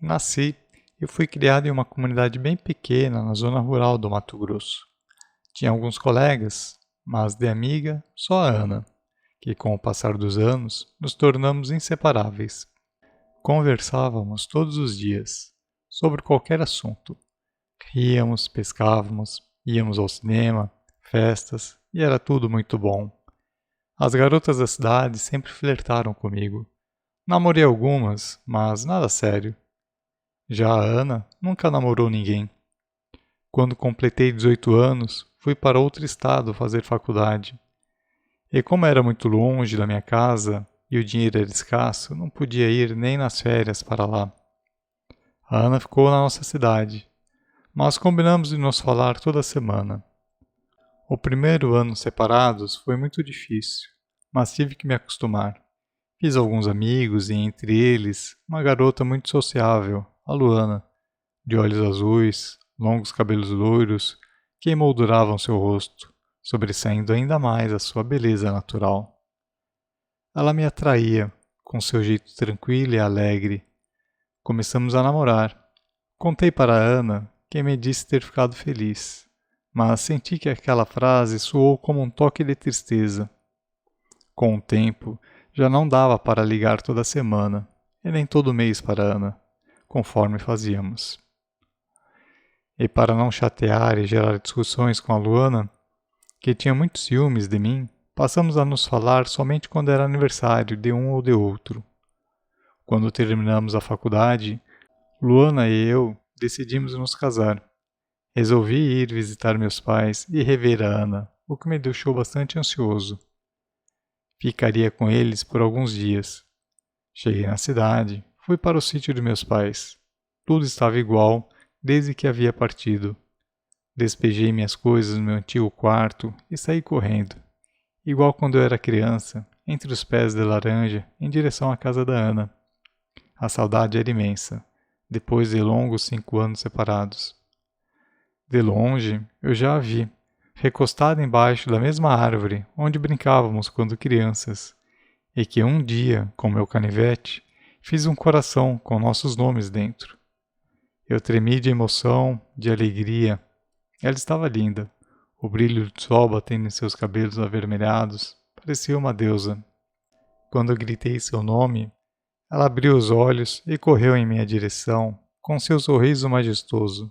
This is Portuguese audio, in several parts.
Nasci e fui criado em uma comunidade bem pequena na zona rural do Mato Grosso. Tinha alguns colegas, mas de amiga só a Ana, que com o passar dos anos nos tornamos inseparáveis. Conversávamos todos os dias, sobre qualquer assunto. Ríamos, pescávamos, íamos ao cinema, festas, e era tudo muito bom. As garotas da cidade sempre flertaram comigo. Namorei algumas, mas nada sério. Já a Ana nunca namorou ninguém. Quando completei 18 anos, fui para outro estado fazer faculdade. E como era muito longe da minha casa e o dinheiro era escasso, não podia ir nem nas férias para lá. A Ana ficou na nossa cidade, mas combinamos de nos falar toda semana. O primeiro ano separados foi muito difícil, mas tive que me acostumar. Fiz alguns amigos e entre eles uma garota muito sociável, a Luana, de olhos azuis, longos cabelos loiros que emolduravam seu rosto, sobressaindo ainda mais a sua beleza natural. Ela me atraía, com seu jeito tranquilo e alegre. Começamos a namorar. Contei para a Ana, quem me disse ter ficado feliz, mas senti que aquela frase soou como um toque de tristeza. Com o tempo, já não dava para ligar toda semana, e nem todo mês para Ana, conforme fazíamos. E para não chatear e gerar discussões com a Luana, que tinha muitos ciúmes de mim, passamos a nos falar somente quando era aniversário de um ou de outro. Quando terminamos a faculdade, Luana e eu decidimos nos casar. Resolvi ir visitar meus pais e rever a Ana, o que me deixou bastante ansioso. Ficaria com eles por alguns dias. Cheguei na cidade, fui para o sítio de meus pais. Tudo estava igual desde que havia partido. Despejei minhas coisas no meu antigo quarto e saí correndo, igual quando eu era criança, entre os pés de laranja, em direção à casa da Ana. A saudade era imensa, depois de longos 5 anos separados. De longe, eu já a vi, recostada embaixo da mesma árvore onde brincávamos quando crianças, e que um dia, com meu canivete, fiz um coração com nossos nomes dentro. Eu tremi de emoção, de alegria. Ela estava linda. O brilho do sol batendo em seus cabelos avermelhados parecia uma deusa. Quando eu gritei seu nome, ela abriu os olhos e correu em minha direção, com seu sorriso majestoso.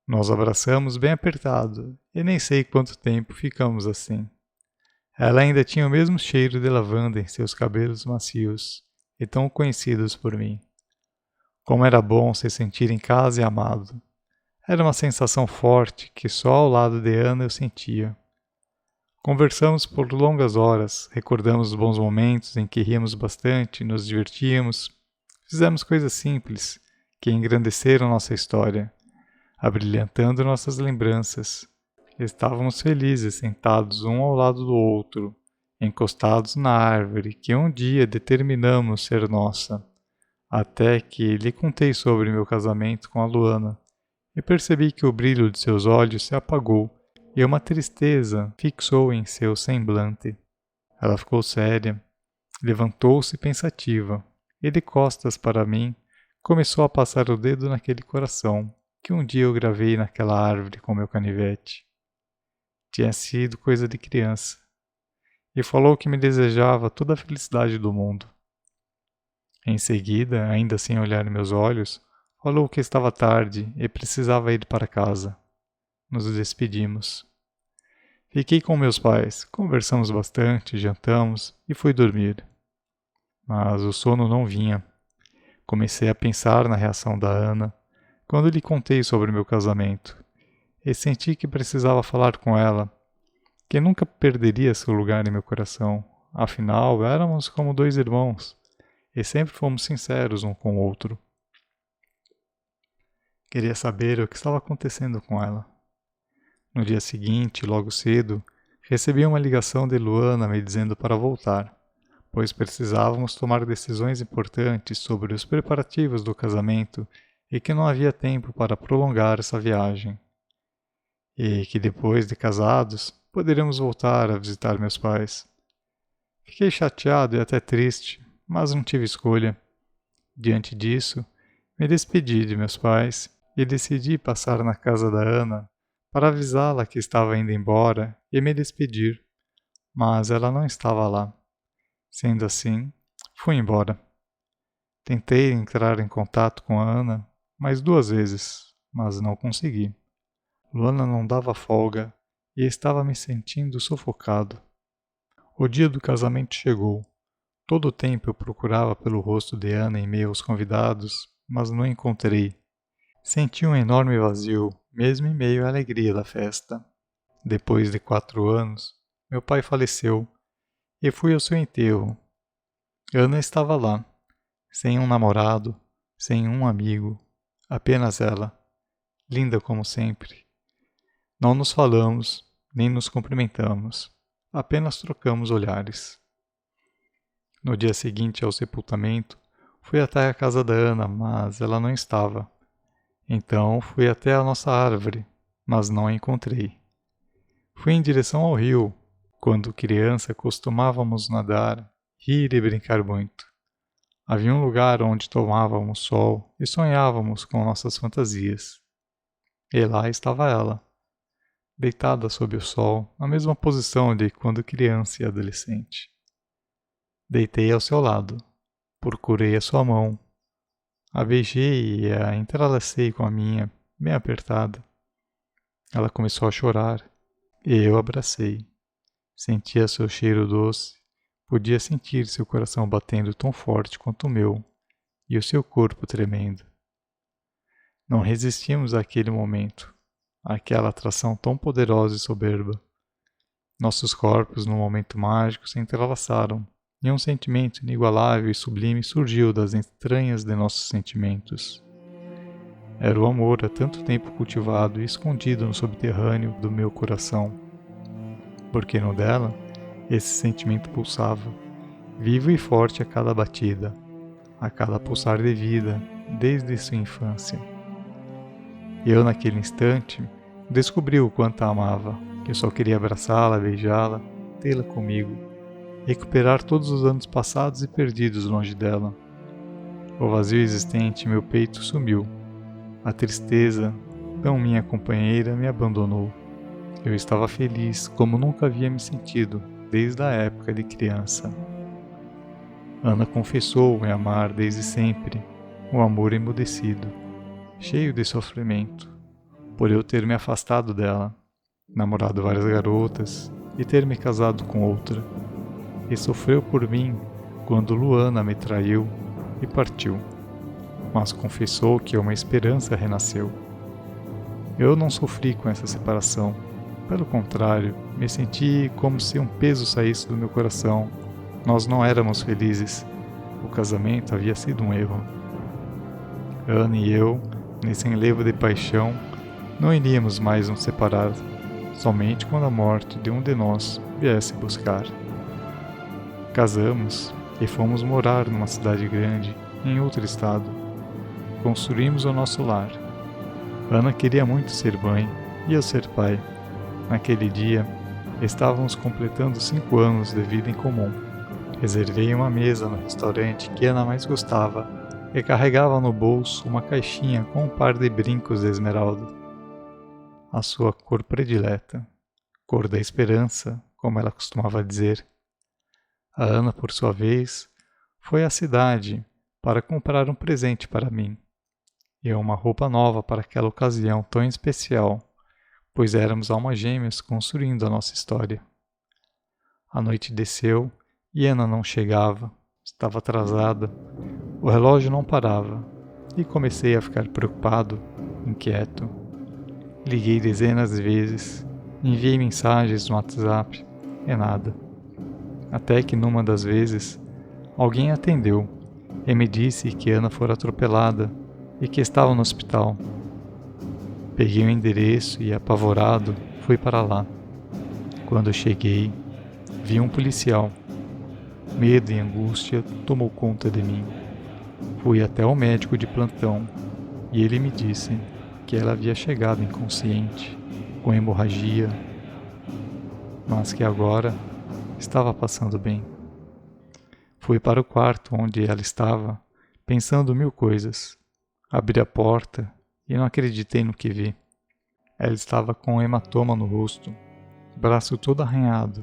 Nós abraçamos bem apertado, e nem sei quanto tempo ficamos assim. Ela ainda tinha o mesmo cheiro de lavanda em seus cabelos macios, e tão conhecidos por mim. Como era bom se sentir em casa e amado. Era uma sensação forte que só ao lado de Ana eu sentia. Conversamos por longas horas, recordamos os bons momentos em que ríamos bastante, nos divertíamos. Fizemos coisas simples que engrandeceram nossa história, abrilhantando nossas lembranças. Estávamos felizes sentados um ao lado do outro, encostados na árvore que um dia determinamos ser nossa, até que lhe contei sobre meu casamento com a Luana e percebi que o brilho de seus olhos se apagou e uma tristeza fixou em seu semblante. Ela ficou séria, levantou-se pensativa e de costas para mim começou a passar o dedo naquele coração que um dia eu gravei naquela árvore com meu canivete. Tinha sido coisa de criança. E falou que me desejava toda a felicidade do mundo. Em seguida, ainda sem olhar em meus olhos, falou que estava tarde e precisava ir para casa. Nos despedimos. Fiquei com meus pais, conversamos bastante, jantamos e fui dormir. Mas o sono não vinha. Comecei a pensar na reação da Ana quando lhe contei sobre meu casamento e senti que precisava falar com ela, que nunca perderia seu lugar em meu coração. Afinal, éramos como 2 irmãos e sempre fomos sinceros um com o outro. Queria saber o que estava acontecendo com ela. No dia seguinte, logo cedo, recebi uma ligação de Luana me dizendo para voltar, pois precisávamos tomar decisões importantes sobre os preparativos do casamento e que não havia tempo para prolongar essa viagem. E que depois de casados, poderíamos voltar a visitar meus pais. Fiquei chateado e até triste, mas não tive escolha. Diante disso, Me despedi de meus pais e decidi passar na casa da Ana para avisá-la que estava indo embora e me despedir, mas ela não estava lá. Sendo assim, fui embora. Tentei entrar em contato com a Ana mais 2 vezes, mas não consegui. Luana não dava folga e estava me sentindo sufocado. O dia do casamento chegou. Todo o tempo eu procurava pelo rosto de Ana em meio aos convidados, mas não encontrei. Senti um enorme vazio, mesmo em meio à alegria da festa. Depois de 4 anos, meu pai faleceu e fui ao seu enterro. Ana estava lá, sem um namorado, sem um amigo, apenas ela, linda como sempre. Não nos falamos, nem nos cumprimentamos, apenas trocamos olhares. No dia seguinte ao sepultamento, fui até a casa da Ana, mas ela não estava. Então fui até a nossa árvore, mas não a encontrei. Fui em direção ao rio. Quando criança costumávamos nadar, rir e brincar muito. Havia um lugar onde tomávamos sol e sonhávamos com nossas fantasias. E lá estava ela, deitada sob o sol, na mesma posição de quando criança e adolescente. Deitei ao seu lado, procurei a sua mão, a beijei e a entrelacei com a minha, bem apertada. Ela começou a chorar e eu abracei. Sentia seu cheiro doce, podia sentir seu coração batendo tão forte quanto o meu e o seu corpo tremendo. Não resistimos àquele momento, àquela atração tão poderosa e soberba. Nossos corpos, num momento mágico, se entrelaçaram e um sentimento inigualável e sublime surgiu das entranhas de nossos sentimentos. Era o amor há tanto tempo cultivado e escondido no subterrâneo do meu coração, porque no dela, esse sentimento pulsava, vivo e forte a cada batida, a cada pulsar de vida, desde sua infância. Eu, naquele instante, descobri o quanto a amava, que eu só queria abraçá-la, beijá-la, tê-la comigo, recuperar todos os anos passados e perdidos longe dela. O vazio existente em meu peito sumiu. A tristeza, tão minha companheira, me abandonou. Eu estava feliz como nunca havia me sentido desde a época de criança. Ana confessou me amar desde sempre, o amor emudecido, cheio de sofrimento, por eu ter me afastado dela, namorado várias garotas e ter me casado com outra. E sofreu por mim quando Luana me traiu e partiu, mas confessou que uma esperança renasceu. Eu não sofri com essa separação, pelo contrário, me senti como se um peso saísse do meu coração. Nós não éramos felizes, o casamento havia sido um erro. Ana e eu, nesse enlevo de paixão, não iríamos mais nos separar, somente quando a morte de um de nós viesse buscar. Casamos e fomos morar numa cidade grande, em outro estado. Construímos o nosso lar. Ana queria muito ser mãe e eu ser pai. Naquele dia, estávamos completando 5 anos de vida em comum. Reservei uma mesa no restaurante que Ana mais gostava e carregava no bolso uma caixinha com um par de brincos de esmeralda. A sua cor predileta, cor da esperança, como ela costumava dizer. A Ana, por sua vez, foi à cidade para comprar um presente para mim e uma roupa nova para aquela ocasião tão especial, pois éramos almas gêmeas construindo a nossa história. A noite desceu e Ana não chegava, estava atrasada, o relógio não parava e comecei a ficar preocupado, inquieto. Liguei dezenas de vezes, enviei mensagens no WhatsApp e nada. Até que numa das vezes, alguém atendeu e me disse que Ana fora atropelada e que estava no hospital. Peguei o endereço e, apavorado, fui para lá. Quando cheguei, vi um policial. Medo e angústia tomou conta de mim. Fui até o médico de plantão e ele me disse que ela havia chegado inconsciente, com hemorragia, mas que agora estava passando bem. Fui para o quarto onde ela estava, pensando 1000 coisas. Abri a porta e não acreditei no que vi. Ela estava com um hematoma no rosto, o braço todo arranhado.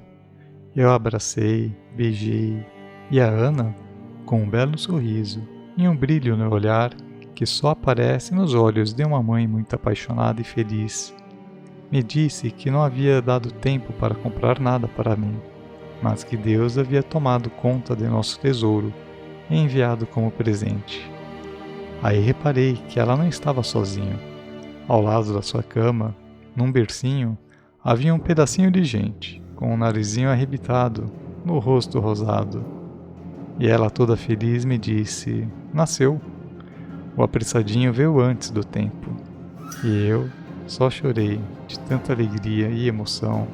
Eu a abracei, beijei, e a Ana, com um belo sorriso e um brilho no olhar que só aparece nos olhos de uma mãe muito apaixonada e feliz, me disse que não havia dado tempo para comprar nada para mim, mas que Deus havia tomado conta de nosso tesouro e enviado como presente. Aí reparei que ela não estava sozinha. Ao lado da sua cama, num bercinho, havia um pedacinho de gente, com o narizinho arrebitado, no rosto rosado. E ela toda feliz me disse, nasceu. O apressadinho veio antes do tempo. E eu só chorei de tanta alegria e emoção.